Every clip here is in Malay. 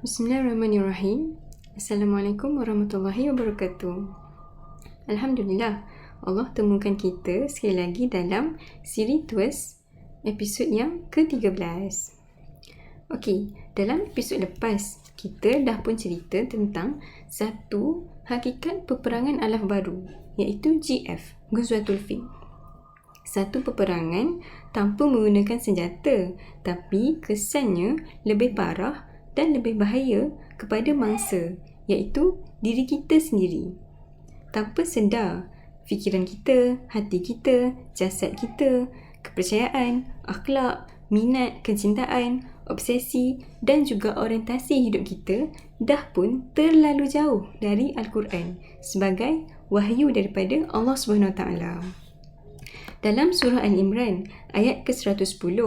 Bismillahirrahmanirrahim. Assalamualaikum warahmatullahi wabarakatuh. Alhamdulillah, Allah temukan kita sekali lagi dalam siri Twist episod yang ke-13. Okey, dalam episod lepas, kita dah pun cerita tentang satu hakikat peperangan alaf baru, iaitu GF, Ghazwatul Fiqh. Satu peperangan tanpa menggunakan senjata, tapi kesannya lebih parah dan lebih bahaya kepada mangsa, iaitu diri kita sendiri. Tanpa sedar, fikiran kita, hati kita, jasad kita, kepercayaan, akhlak, minat, kecintaan, obsesi dan juga orientasi hidup kita dah pun terlalu jauh dari Al-Quran sebagai wahyu daripada Allah SWT. Dalam surah Al-Imran ayat ke-110,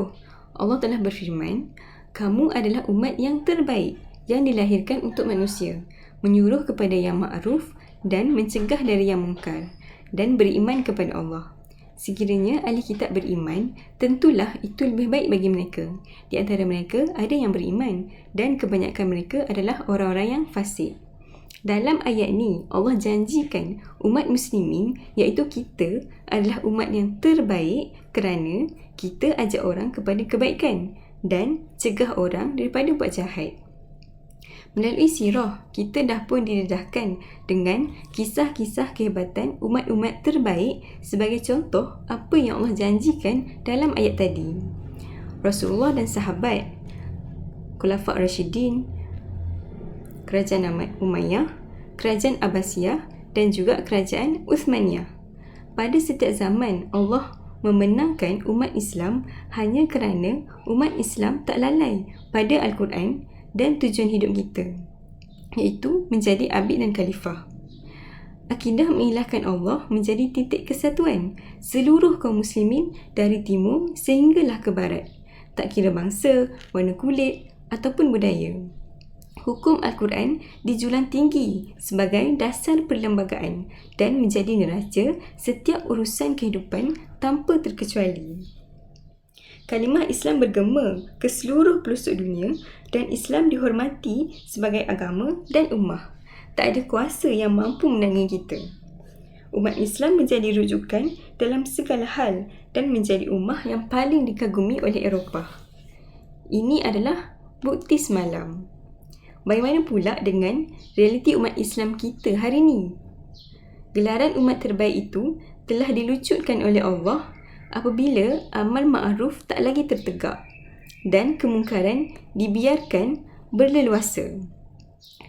Allah telah berfirman, "Kamu adalah umat yang terbaik yang dilahirkan untuk manusia, menyuruh kepada yang ma'ruf dan mencegah dari yang mungkar, dan beriman kepada Allah." Sekiranya ahli kitab beriman, tentulah itu lebih baik bagi mereka. Di antara mereka ada yang beriman dan kebanyakan mereka adalah orang-orang yang fasik. Dalam ayat ni, Allah janjikan umat muslimin, iaitu kita, adalah umat yang terbaik kerana kita ajak orang kepada kebaikan dan cegah orang daripada buat jahat. Melalui sirah, kita dah pun didedahkan dengan kisah-kisah kehebatan umat-umat terbaik sebagai contoh apa yang Allah janjikan dalam ayat tadi. Rasulullah dan sahabat, Khulafa' Rashidin, Kerajaan Umayyah, Kerajaan Abbasiyah dan juga Kerajaan Uthmaniyah. Pada setiap zaman, Allah memenangkan umat Islam hanya kerana umat Islam tak lalai pada Al-Quran dan tujuan hidup kita, iaitu menjadi abid dan khalifah. Akidah mengilahkan Allah menjadi titik kesatuan seluruh kaum muslimin dari timur sehinggalah ke barat, tak kira bangsa, warna kulit ataupun budaya. Hukum Al-Quran dijulang tinggi sebagai dasar perlembagaan dan menjadi neraca setiap urusan kehidupan tanpa terkecuali. Kalimah Islam bergema ke seluruh pelosok dunia dan Islam dihormati sebagai agama dan ummah. Tak ada kuasa yang mampu menangani kita. Umat Islam menjadi rujukan dalam segala hal dan menjadi ummah yang paling dikagumi oleh Eropah. Ini adalah bukti semalam. Bagaimana pula dengan realiti umat Islam kita hari ini? Gelaran umat terbaik itu telah dilucutkan oleh Allah apabila amal ma'ruf tak lagi tertegak dan kemungkaran dibiarkan berleluasa.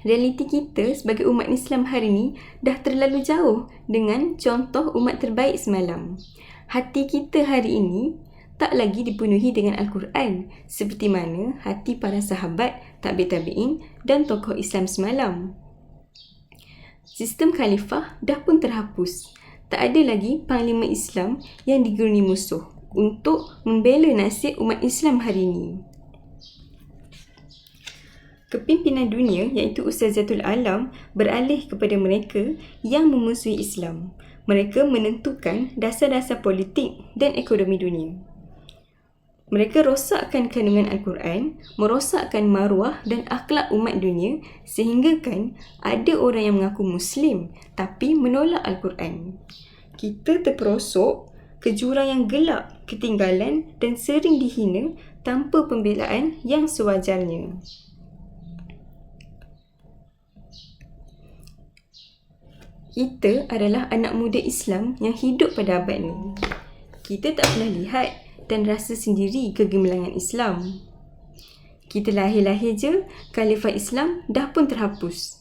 Realiti kita sebagai umat Islam hari ini dah terlalu jauh dengan contoh umat terbaik semalam. Hati kita hari ini tak lagi dipenuhi dengan Al-Quran seperti mana hati para sahabat, tabi'-tabi'in dan tokoh Islam semalam. Sistem khalifah dah pun terhapus. Tak ada lagi panglima Islam yang digeruni musuh untuk membela nasib umat Islam hari ini. Kepimpinan dunia iaitu Ustazatul Alam beralih kepada mereka yang memusuhi Islam. Mereka menentukan dasar-dasar politik dan ekonomi dunia. Mereka rosakkan kandungan Al-Quran, merosakkan maruah dan akhlak umat dunia sehinggakan ada orang yang mengaku Muslim tapi menolak Al-Quran. Kita terperosok ke jurang yang gelap, ketinggalan dan sering dihina tanpa pembelaan yang sewajarnya. Kita adalah anak muda Islam yang hidup pada abad ni. Kita tak pernah lihat dan rasa sendiri kegemilangan Islam. Kita lahir-lahir je, Khalifah Islam dah pun terhapus.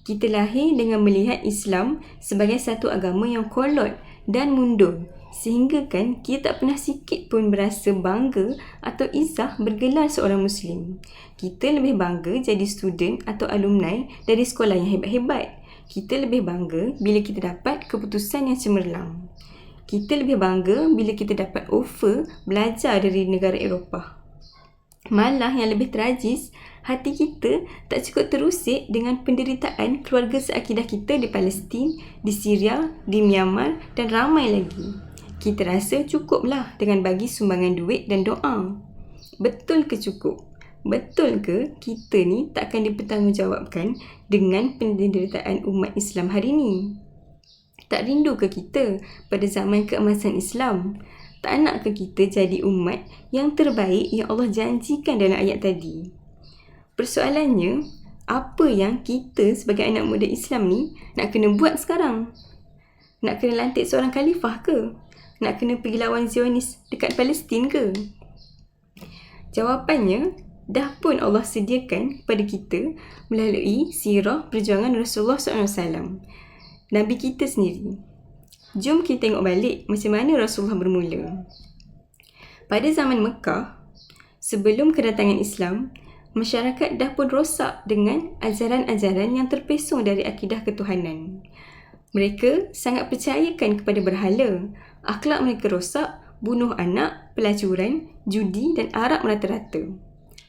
Kita lahir dengan melihat Islam sebagai satu agama yang kolot dan mundur, sehingga kan kita tak pernah sikit pun berasa bangga atau izah bergelar seorang Muslim. Kita lebih bangga jadi student atau alumni dari sekolah yang hebat-hebat. Kita lebih bangga bila kita dapat keputusan yang cemerlang. Kita lebih bangga bila kita dapat offer belajar dari negara Eropah. Malah yang lebih tragis, hati kita tak cukup terusik dengan penderitaan keluarga seakidah kita di Palestin, di Syria, di Myanmar dan ramai lagi. Kita rasa cukuplah dengan bagi sumbangan duit dan doa. Betul ke cukup? betul ke kita ni takkan dipertanggungjawabkan dengan penderitaan umat Islam hari ni? Tak rindu ke kita pada zaman keemasan Islam? Tak nak ke kita jadi umat yang terbaik yang Allah janjikan dalam ayat tadi? Persoalannya, apa yang kita sebagai anak muda Islam ni nak kena buat sekarang? Nak kena lantik seorang khalifah ke? Nak kena pergi lawan Zionis dekat Palestin ke? Jawapannya, dah pun Allah sediakan kepada kita melalui sirah perjuangan Rasulullah SAW, Nabi kita sendiri. Jom kita tengok balik macam mana Rasulullah bermula. Pada zaman Mekah, sebelum kedatangan Islam, masyarakat dah pun rosak dengan ajaran-ajaran yang terpesong dari akidah ketuhanan. Mereka sangat percayakan kepada berhala, akhlak mereka rosak, bunuh anak, pelacuran, judi dan arak merata-rata.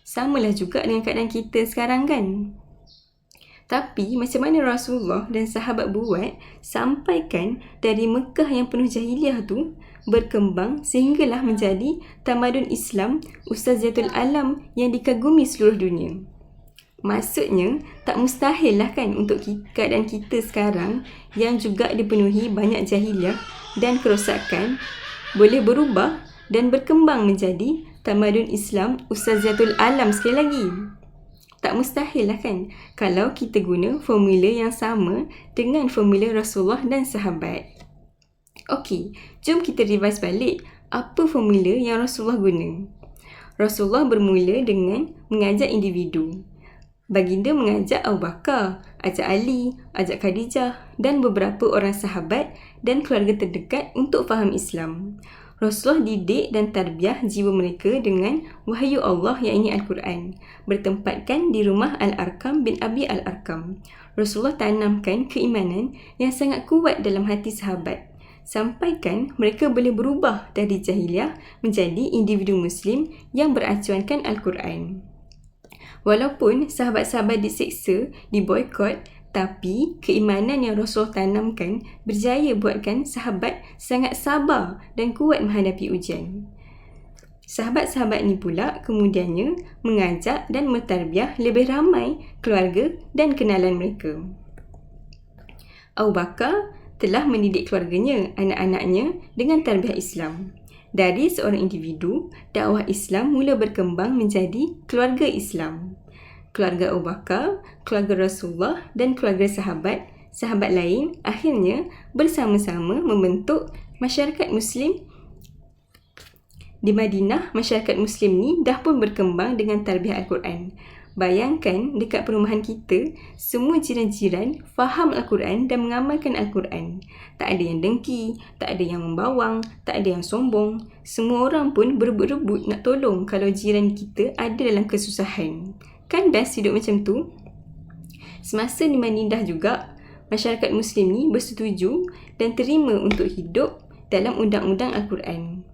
Samalah juga dengan keadaan kita sekarang kan? Tapi macam mana Rasulullah dan sahabat buat sampaikan dari Mekah yang penuh jahiliah tu berkembang sehinggalah menjadi tamadun Islam Ustaziatul Alam yang dikagumi seluruh dunia. Maksudnya, tak mustahil lah kan untuk keadaan kita sekarang yang juga dipenuhi banyak jahiliah dan kerosakan boleh berubah dan berkembang menjadi tamadun Islam Ustaziatul Alam sekali lagi. Tak mustahil lah kan kalau kita guna formula yang sama dengan formula Rasulullah dan sahabat. Okey, jom kita revise balik apa formula yang Rasulullah guna. Rasulullah bermula dengan mengajak individu. Baginda mengajak Abu Bakar, ajak Ali, ajak Khadijah dan beberapa orang sahabat dan keluarga terdekat untuk faham Islam. Rasulullah didik dan tarbiyah jiwa mereka dengan wahyu Allah yang ini Al-Quran, bertempatkan di rumah Al-Arqam bin Abi Al-Arqam. Rasulullah tanamkan keimanan yang sangat kuat dalam hati sahabat, sampaikan mereka boleh berubah dari jahiliah menjadi individu Muslim yang beracuankan Al-Quran. Walaupun sahabat-sahabat diseksa, diboikot, tapi keimanan yang Rasul tanamkan berjaya buatkan sahabat sangat sabar dan kuat menghadapi ujian. Sahabat-sahabat ni pula kemudiannya mengajak dan mentarbiah lebih ramai keluarga dan kenalan mereka. Abu Bakar telah mendidik keluarganya, anak-anaknya dengan tarbiyah Islam. Dari seorang individu, dakwah Islam mula berkembang menjadi keluarga Islam. Keluarga Abu Bakar, keluarga Rasulullah dan keluarga sahabat lain akhirnya bersama-sama membentuk masyarakat Muslim. Di Madinah, masyarakat Muslim ni dah pun berkembang dengan tarbiyah Al-Quran. Bayangkan dekat perumahan kita, semua jiran-jiran faham Al-Quran dan mengamalkan Al-Quran. Tak ada yang dengki, tak ada yang membawang, tak ada yang sombong. Semua orang pun berebut-rebut nak tolong kalau jiran kita ada dalam kesusahan. Kan best hidup macam tu? Semasa di Madinah juga, masyarakat Muslim ni bersetuju dan terima untuk hidup dalam undang-undang Al-Quran.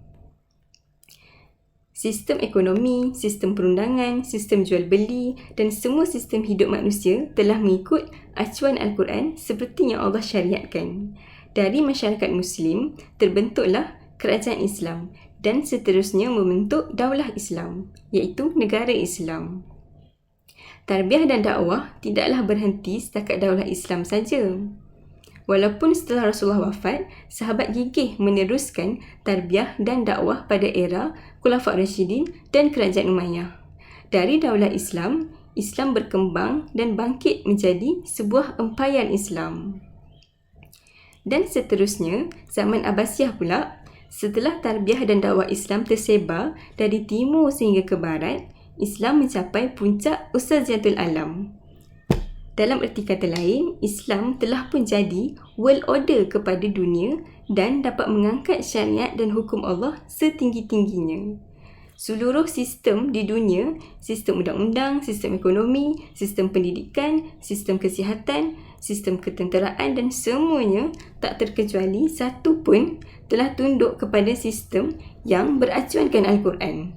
Sistem ekonomi, sistem perundangan, sistem jual beli dan semua sistem hidup manusia telah mengikut acuan Al-Quran seperti yang Allah syariatkan. Dari masyarakat Muslim, terbentuklah kerajaan Islam dan seterusnya membentuk daulah Islam, iaitu negara Islam. Tarbiyah dan dakwah tidaklah berhenti setakat daulah Islam saja. Walaupun setelah Rasulullah wafat, sahabat gigih meneruskan tarbiyah dan dakwah pada era Khulafa' Rasyidin dan Kerajaan Umayyah. Dari daulah Islam, Islam berkembang dan bangkit menjadi sebuah empayar Islam. Dan seterusnya, zaman Abbasiyah pula, setelah tarbiyah dan dakwah Islam tersebar dari timur sehingga ke barat, Islam mencapai puncak Ustaziatul Alam. Dalam erti kata lain, Islam telah pun jadi world order kepada dunia dan dapat mengangkat syariat dan hukum Allah setinggi-tingginya. Seluruh sistem di dunia, sistem undang-undang, sistem ekonomi, sistem pendidikan, sistem kesihatan, sistem ketenteraan dan semuanya tak terkecuali satu pun telah tunduk kepada sistem yang beracuankan Al-Quran.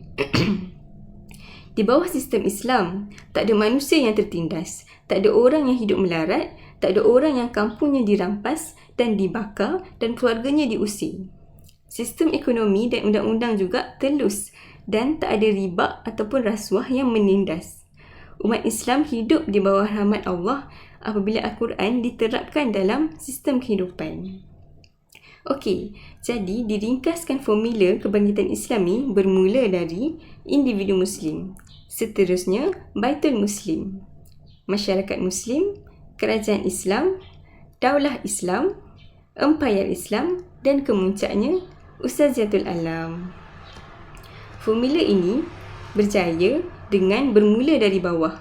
Di bawah sistem Islam, tak ada manusia yang tertindas, tak ada orang yang hidup melarat, tak ada orang yang kampungnya dirampas dan dibakar dan keluarganya diusir. Sistem ekonomi dan undang-undang juga telus dan tak ada riba ataupun rasuah yang menindas. Umat Islam hidup di bawah rahmat Allah apabila Al-Quran diterapkan dalam sistem kehidupan. Okey, jadi diringkaskan formula kebangkitan Islami bermula dari individu Muslim. Seterusnya, Baitul Muslim, masyarakat Muslim, kerajaan Islam, daulah Islam, empayar Islam dan kemuncaknya Ustaziatul Alam. Formula ini berjaya dengan bermula dari bawah,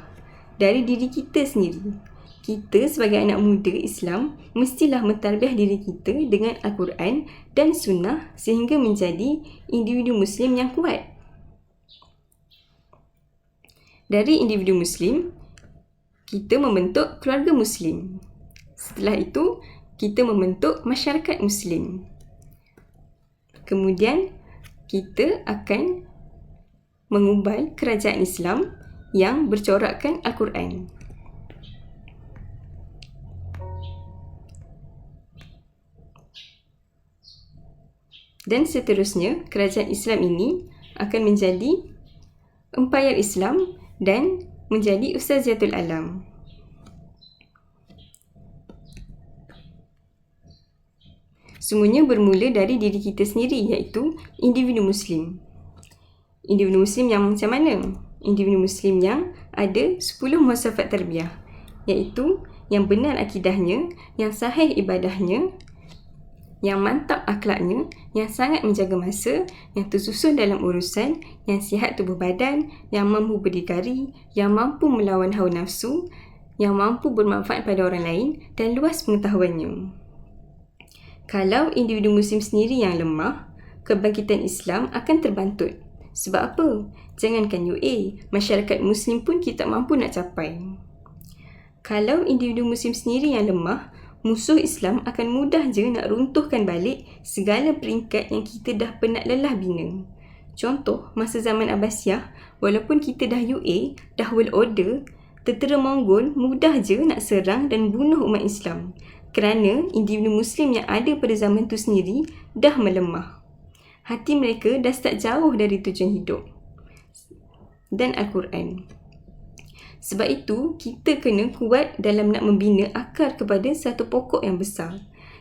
dari diri kita sendiri. Kita sebagai anak muda Islam mestilah mentarbiyah diri kita dengan Al-Quran dan Sunnah sehingga menjadi individu Muslim yang kuat. Dari individu Muslim, kita membentuk keluarga Muslim. Setelah itu, kita membentuk masyarakat Muslim. Kemudian, kita akan mengubal kerajaan Islam yang bercorakkan Al-Quran. Dan seterusnya, kerajaan Islam ini akan menjadi empayar Islam dan menjadi Ustaziatul Alam. Semuanya bermula dari diri kita sendiri, iaitu individu Muslim. Individu Muslim yang macam mana? Individu Muslim yang ada 10 muhasafat tarbiyah, iaitu yang benar akidahnya, yang sahih ibadahnya, yang mantap akhlaknya, yang sangat menjaga masa, yang tersusun dalam urusan, yang sihat tubuh badan, yang mampu berdikari, yang mampu melawan hawa nafsu, yang mampu bermanfaat pada orang lain dan luas pengetahuannya. Kalau individu Muslim sendiri yang lemah, kebangkitan Islam akan terbantut. Sebab apa? Jangankan UA, masyarakat Muslim pun kita mampu nak capai. Kalau individu Muslim sendiri yang lemah, musuh Islam akan mudah je nak runtuhkan balik segala peringkat yang kita dah penat lelah bina. Contoh, masa zaman Abbasiyah, walaupun kita dah UA, dah world order, tentera Mongol mudah je nak serang dan bunuh umat Islam kerana individu Muslim yang ada pada zaman tu sendiri dah melemah. Hati mereka dah start jauh dari tujuan hidup dan Al-Quran. Sebab itu, kita kena kuat dalam nak membina akar kepada satu pokok yang besar.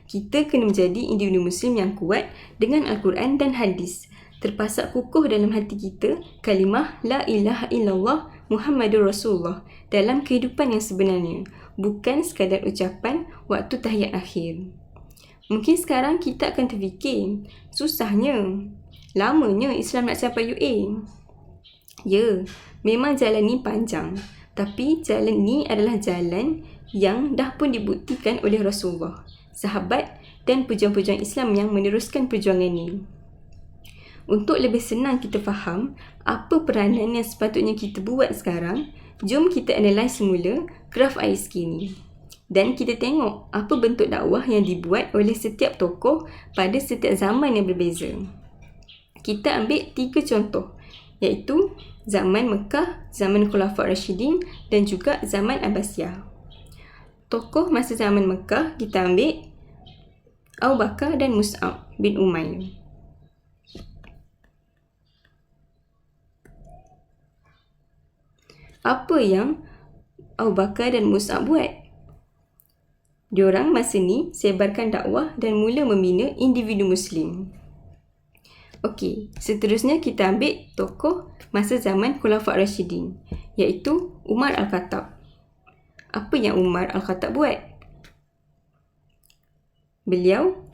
Kita kena menjadi individu Muslim yang kuat dengan Al-Quran dan hadis. Terpasak kukuh dalam hati kita kalimah La ilaha illallah Muhammadur Rasulullah dalam kehidupan yang sebenarnya, bukan sekadar ucapan waktu tahiyat akhir. Mungkin sekarang kita akan terfikir, susahnya, lamanya Islam nak capai UA. Ya, memang jalan ni panjang. Tapi jalan ni adalah jalan yang dah pun dibuktikan oleh Rasulullah, sahabat dan pejuang-pejuang Islam yang meneruskan perjuangan ni. Untuk lebih senang kita faham apa peranan yang sepatutnya kita buat sekarang, jom kita analyse semula graf ISK ni. Dan kita tengok apa bentuk dakwah yang dibuat oleh setiap tokoh pada setiap zaman yang berbeza. Kita ambil 3 contoh, iaitu zaman Mekah, zaman Khulafa' Rashidin dan juga zaman Abbasiyah. Tokoh masa zaman Mekah kita ambil Abu Bakar dan Mus'ab bin Umair. Apa yang Abu Bakar dan Mus'ab buat? Diorang masa ni sebarkan dakwah dan mula membina individu Muslim. Okey, seterusnya kita ambil tokoh masa zaman Khulafa' Rashidin, iaitu Umar Al-Khattab. Apa yang Umar Al-Khattab buat? Beliau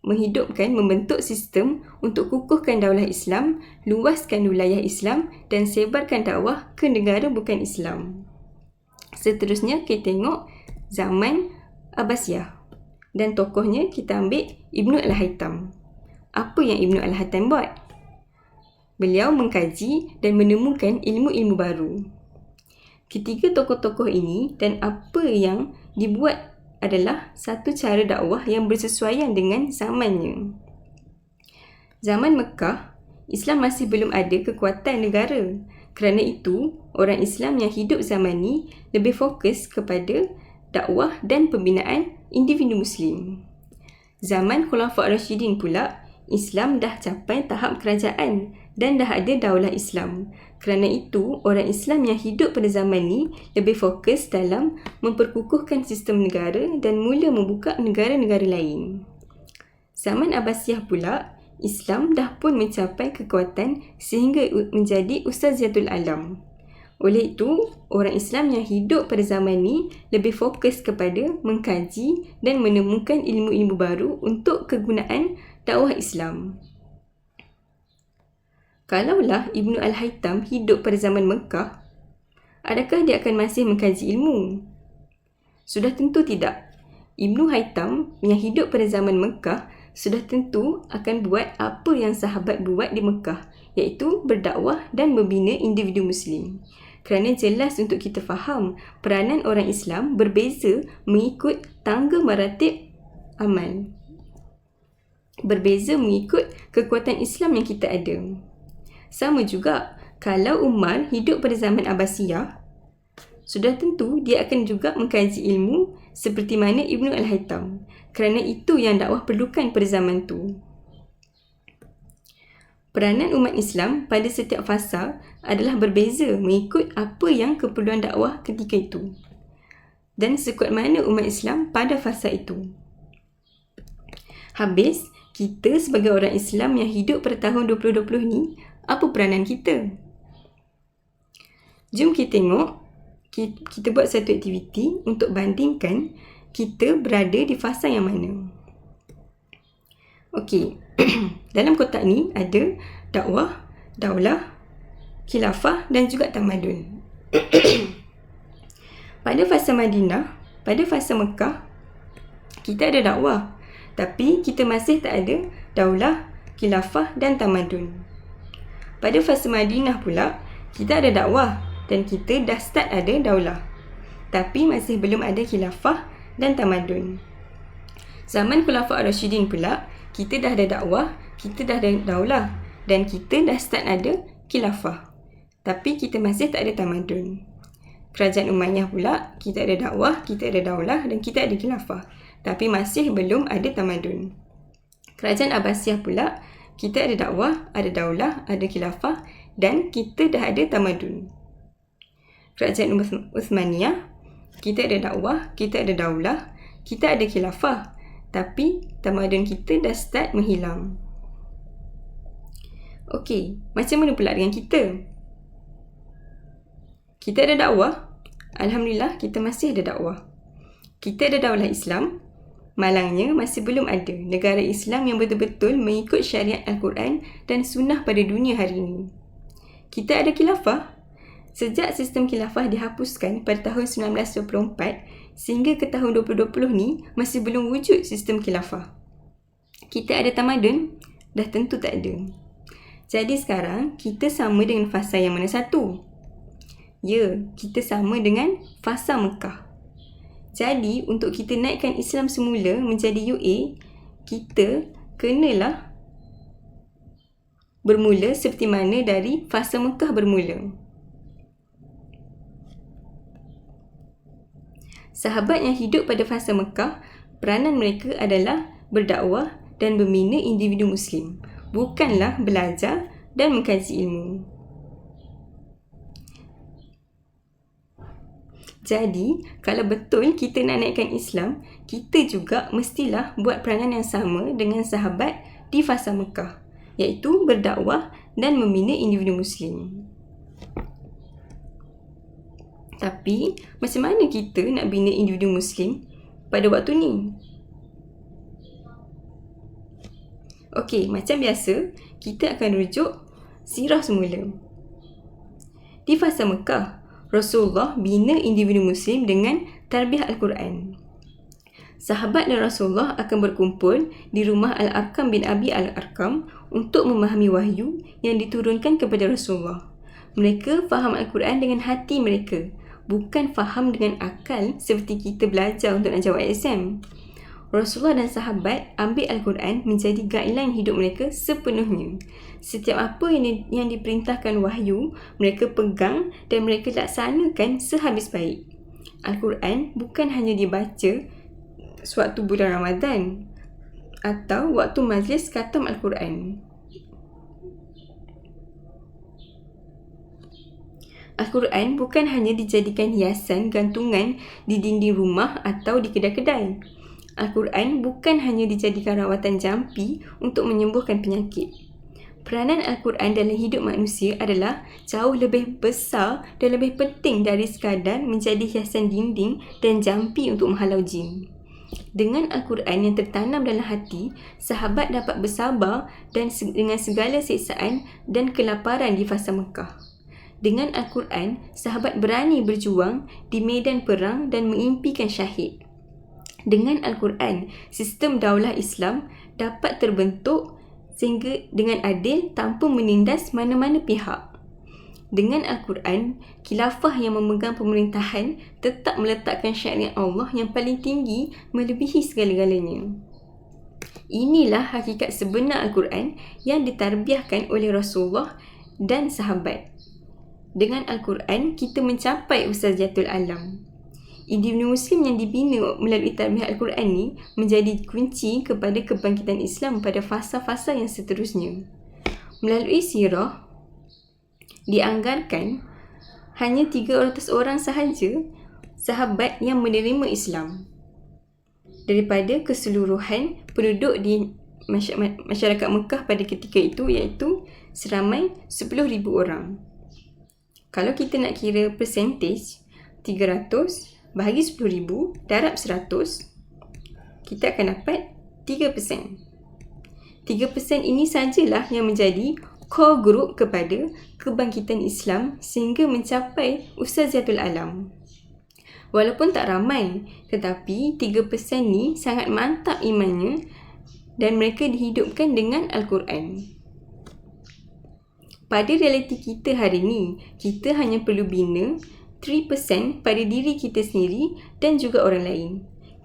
membentuk sistem untuk kukuhkan daulah Islam, luaskan wilayah Islam dan sebarkan dakwah ke negara bukan Islam. Seterusnya kita tengok zaman Abbasiyah dan tokohnya kita ambil Ibnu Al-Haytham. Apa yang Ibnu Al-Haytham buat? Beliau mengkaji dan menemukan ilmu-ilmu baru. Ketiga tokoh-tokoh ini dan apa yang dibuat adalah satu cara dakwah yang bersesuaian dengan zamannya. Zaman Mekah, Islam masih belum ada kekuatan negara. Kerana itu, orang Islam yang hidup zaman ni lebih fokus kepada dakwah dan pembinaan individu Muslim. Zaman Khulafa' Rashidin pula, Islam dah capai tahap kerajaan dan dah ada daulah Islam. Kerana itu, orang Islam yang hidup pada zaman ni lebih fokus dalam memperkukuhkan sistem negara dan mula membuka negara-negara lain. Zaman Abbasiyah pula, Islam dah pun mencapai kekuatan sehingga menjadi Ustaziyatul Alam. Oleh itu, orang Islam yang hidup pada zaman ni lebih fokus kepada mengkaji dan menemukan ilmu-ilmu baru untuk kegunaan dakwah Islam. Kalaulah Ibnu Al-Haytham hidup pada zaman Mekah, adakah dia akan masih mengkaji ilmu? Sudah tentu tidak. Ibnu Haytham yang hidup pada zaman Mekah sudah tentu akan buat apa yang sahabat buat di Mekah, iaitu berdakwah dan membina individu Muslim. Kerana jelas untuk kita faham, peranan orang Islam berbeza mengikut tangga maratib amal. Berbeza mengikut kekuatan Islam yang kita ada. Sama juga, kalau Umar hidup pada zaman Abbasiyah, sudah tentu dia akan juga mengkaji ilmu seperti mana Ibnu Al-Haytham. Kerana itu yang dakwah perlukan pada zaman tu. Peranan umat Islam pada setiap fasa adalah berbeza mengikut apa yang keperluan dakwah ketika itu dan sekuat mana umat Islam pada fasa itu. Habis, kita sebagai orang Islam yang hidup pada tahun 2020 ni, apa peranan kita? Jom kita tengok, kita buat satu aktiviti untuk bandingkan kita berada di fasa yang mana. Okey, dalam kotak ni ada dakwah, daulah, khilafah dan juga tamadun. Pada fasa Madinah, pada fasa Mekah, kita ada dakwah, tapi kita masih tak ada daulah, khilafah dan tamadun. Pada fasa Madinah pula, kita ada dakwah dan kita dah start ada daulah, tapi masih belum ada khilafah dan tamadun. Zaman Khulafa' Ar-Rasyidin pula, kita dah ada dakwah, kita dah ada daulah dan kita dah start ada khilafah, tapi kita masih tak ada tamadun. Kerajaan Umayyah pula, kita ada dakwah, kita ada daulah dan kita ada khilafah, tapi masih belum ada tamadun. Kerajaan Abbasiyah pula, kita ada dakwah, ada daulah, ada khilafah dan kita dah ada tamadun. Kerajaan Uthmaniyah, kita ada dakwah, kita ada daulah, kita ada khilafah, tapi tamadun kita dah start menghilang. Okey, macam mana pula dengan kita? Kita ada dakwah, alhamdulillah kita masih ada dakwah. Kita ada daulah Islam, malangnya masih belum ada negara Islam yang betul-betul mengikut syariat Al-Quran dan sunnah pada dunia hari ini. Kita ada khilafah. Sejak sistem khilafah dihapuskan pada tahun 1924 sehingga ke tahun 2020 ni masih belum wujud sistem khilafah. Kita ada tamadun? Dah tentu tak ada. Jadi sekarang kita sama dengan fasa yang mana satu? Ya, kita sama dengan fasa Mekah. Jadi, untuk kita naikkan Islam semula menjadi UA, kita kenalah bermula seperti mana dari fasa Mekah bermula. Sahabat yang hidup pada fasa Mekah, peranan mereka adalah berdakwah dan membina individu Muslim, bukanlah belajar dan mengkaji ilmu. Jadi, kalau betul kita nak naikkan Islam, kita juga mestilah buat peranan yang sama dengan sahabat di fasa Mekah, iaitu berdakwah dan membina individu Muslim. Tapi, macam mana kita nak bina individu Muslim pada waktu ni? Okey, macam biasa, kita akan rujuk sirah semula. Di fasa Mekah, Rasulullah bina individu Muslim dengan tarbiyah Al-Quran. Sahabat dan Rasulullah akan berkumpul di rumah Al-Arqam bin Abi Al-Arqam untuk memahami wahyu yang diturunkan kepada Rasulullah. Mereka faham Al-Quran dengan hati mereka, bukan faham dengan akal seperti kita belajar untuk nak jawab exam. Rasulullah dan sahabat ambil Al-Quran menjadi guideline hidup mereka sepenuhnya. Setiap apa yang diperintahkan wahyu, mereka pegang dan mereka laksanakan sehabis baik. Al-Quran bukan hanya dibaca sewaktu bulan Ramadan. atau waktu majlis khatam Al-Quran. Al-Quran bukan hanya dijadikan hiasan gantungan di dinding rumah atau di kedai-kedai. Al-Quran bukan hanya dijadikan rawatan jampi untuk menyembuhkan penyakit. Peranan Al-Quran dalam hidup manusia adalah jauh lebih besar dan lebih penting dari sekadar menjadi hiasan dinding dan jampi untuk menghalau jin. Dengan Al-Quran yang tertanam dalam hati, sahabat dapat bersabar dan dengan segala siksaan dan kelaparan di fasa Mekah. Dengan Al-Quran, sahabat berani berjuang di medan perang dan mengimpikan syahid. Dengan Al-Quran, sistem daulah Islam dapat terbentuk sehingga dengan adil tanpa menindas mana-mana pihak. Dengan Al-Quran, khilafah yang memegang pemerintahan tetap meletakkan syariat Allah yang paling tinggi melebihi segala-galanya. Inilah hakikat sebenar Al-Quran yang ditarbiahkan oleh Rasulullah dan sahabat. Dengan Al-Quran, kita mencapai usahatul alam. Individu Muslim yang dibina melalui tarbiyah Al-Quran ni menjadi kunci kepada kebangkitan Islam pada fasa-fasa yang seterusnya. Melalui sirah, dianggarkan hanya 300 orang sahaja sahabat yang menerima Islam daripada keseluruhan penduduk di masyarakat Mekah pada ketika itu, iaitu seramai 10,000 orang. Kalau kita nak kira persentage, 300 bahagi 10,000 darab 100, kita akan dapat 3%. 3% ini sajalah yang menjadi core group kepada kebangkitan Islam sehingga mencapai usahatul alam. Walaupun tak ramai, tetapi 3% ni sangat mantap imannya dan mereka dihidupkan dengan Al-Quran. Pada realiti kita hari ini, kita hanya perlu bina 3% pada diri kita sendiri dan juga orang lain.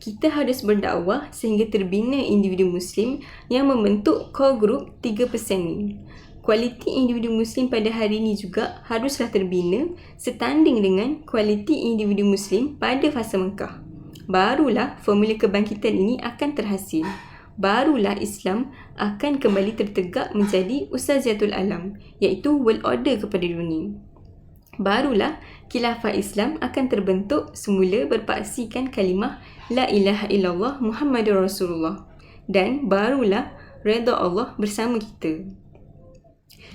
Kita harus berdakwah sehingga terbina individu Muslim yang membentuk core group 3% ni. Kualiti individu Muslim pada hari ini juga haruslah terbina setanding dengan kualiti individu Muslim pada fasa Mekah. Barulah formula kebangkitan ini akan terhasil. Barulah Islam akan kembali tertegak menjadi usahatul alam, iaitu world order kepada dunia. Barulah khilafah Islam akan terbentuk semula berpaksikan kalimah La ilaha illallah Muhammadur Rasulullah, dan barulah redha Allah bersama kita.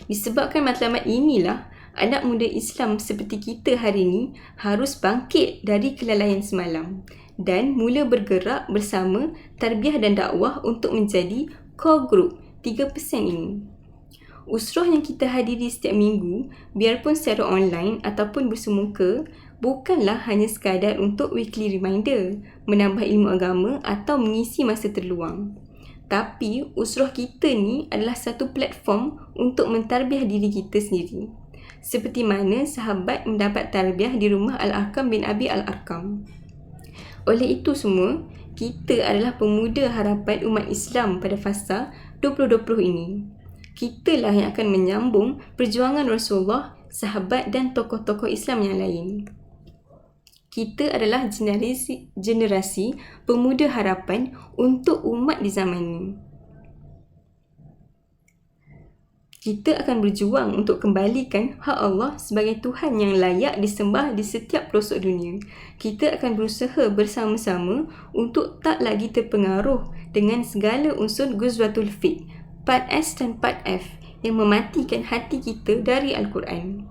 Disebabkan matlamat inilah, anak muda Islam seperti kita hari ini harus bangkit dari kelalaian semalam dan mula bergerak bersama tarbiyah dan dakwah untuk menjadi core group 3% ini. Usrah yang kita hadiri setiap minggu, biarpun secara online ataupun bersemuka, bukanlah hanya sekadar untuk weekly reminder, menambah ilmu agama atau mengisi masa terluang. Tapi usrah kita ni adalah satu platform untuk mentarbiah diri kita sendiri. Seperti mana sahabat mendapat tarbiyah di rumah Al-Arqam bin Abi Al-Arqam. Oleh itu semua, kita adalah pemuda harapan umat Islam pada fasa 2020 ini. Kitalah yang akan menyambung perjuangan Rasulullah, sahabat dan tokoh-tokoh Islam yang lain. Kita adalah generasi pemuda harapan untuk umat di zaman ini. Kita akan berjuang untuk kembalikan hak Allah sebagai Tuhan yang layak disembah di setiap pelosok dunia. Kita akan berusaha bersama-sama untuk tak lagi terpengaruh dengan segala unsur Ghazwatul Fiqh, part S dan part F yang mematikan hati kita dari Al-Quran.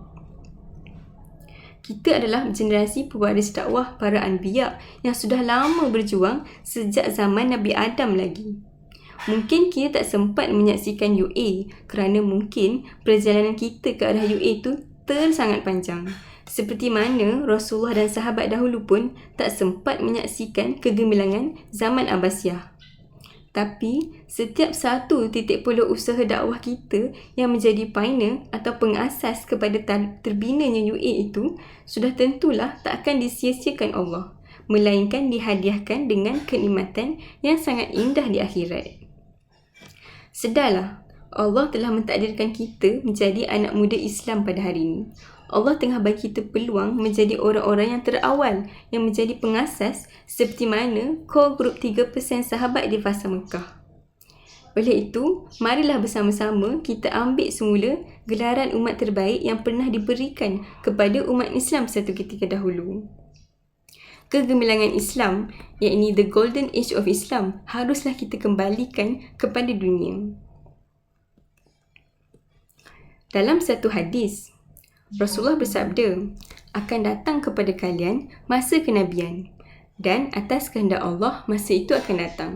Kita adalah generasi pewaris dakwah para anbiya yang sudah lama berjuang sejak zaman Nabi Adam lagi. Mungkin kita tak sempat menyaksikan UA kerana mungkin perjalanan kita ke arah UA itu sangat panjang. Seperti mana Rasulullah dan sahabat dahulu pun tak sempat menyaksikan kegemilangan zaman Abbasiyah. Tapi setiap satu titik polo usaha dakwah kita yang menjadi pioneer atau pengasas kepada terbinanya UA itu sudah tentulah tak akan disia-siakan Allah, melainkan dihadiahkan dengan kenikmatan yang sangat indah di akhirat. Sedarlah, Allah telah mentakdirkan kita menjadi anak muda Islam pada hari ini. Allah tengah bagi kita peluang menjadi orang-orang yang terawal yang menjadi pengasas seperti mana core group 3% sahabat di fasa Mekah. Oleh itu, marilah bersama-sama kita ambil semula gelaran umat terbaik yang pernah diberikan kepada umat Islam satu ketika dahulu. Kegemilangan Islam, iaitu the golden age of Islam, haruslah kita kembalikan kepada dunia. Dalam satu hadis, Rasulullah bersabda, akan datang kepada kalian masa kenabian, dan atas kehendak Allah masa itu akan datang.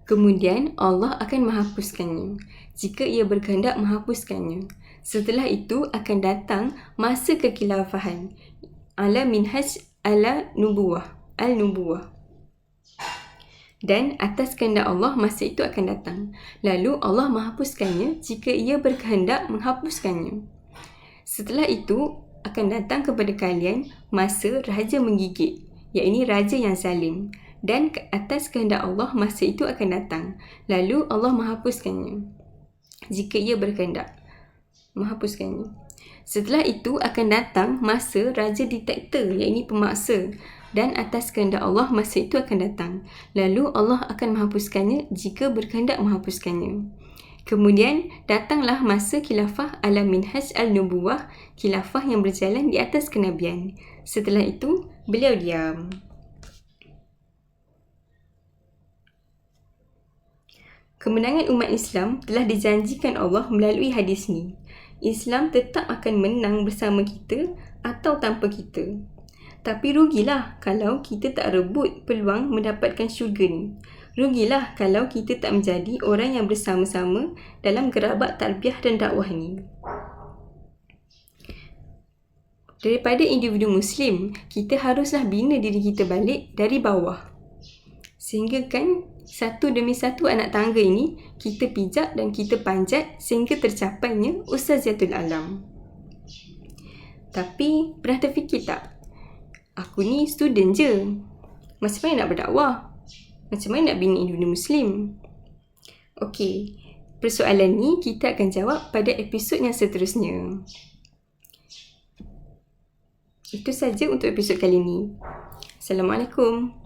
Kemudian Allah akan menghapuskannya jika ia berkehendak menghapuskannya. Setelah itu akan datang masa kekhilafahan ala minhaj ala nubuwah al-nubuwah. Dan atas kehendak Allah masa itu akan datang. Lalu Allah menghapuskannya jika ia berkehendak menghapuskannya. Setelah itu akan datang kepada kalian masa raja menggigit, iaitu raja yang zalim. Dan atas kehendak Allah masa itu akan datang. Lalu Allah menghapuskannya jika ia berkehendak menghapuskannya. Setelah itu akan datang masa raja diktator, iaitu pemaksa. Dan atas kehendak Allah masa itu akan datang. Lalu Allah akan menghapuskannya jika berkehendak menghapuskannya. Kemudian datanglah masa khilafah ala minhaj al-nubuwah, khilafah yang berjalan di atas kenabian. Setelah itu beliau diam. Kemenangan umat Islam telah dijanjikan Allah melalui hadis ni. Islam tetap akan menang bersama kita atau tanpa kita. Tapi rugilah kalau kita tak rebut peluang mendapatkan syurga ni. Rugilah kalau kita tak menjadi orang yang bersama-sama dalam gerabat tarbiyah dan dakwah ni. Daripada individu Muslim, kita haruslah bina diri kita balik dari bawah. Sehingga kan satu demi satu anak tangga ini kita pijak dan kita panjat sehingga tercapainya Ustaziatul Alam. Tapi pernah terfikir tak? Aku ni student je. Macam mana nak berdakwah? Macam mana nak bina individu Muslim? Okey, persoalan ni kita akan jawab pada episod yang seterusnya. Itu saja untuk episod kali ini. Assalamualaikum.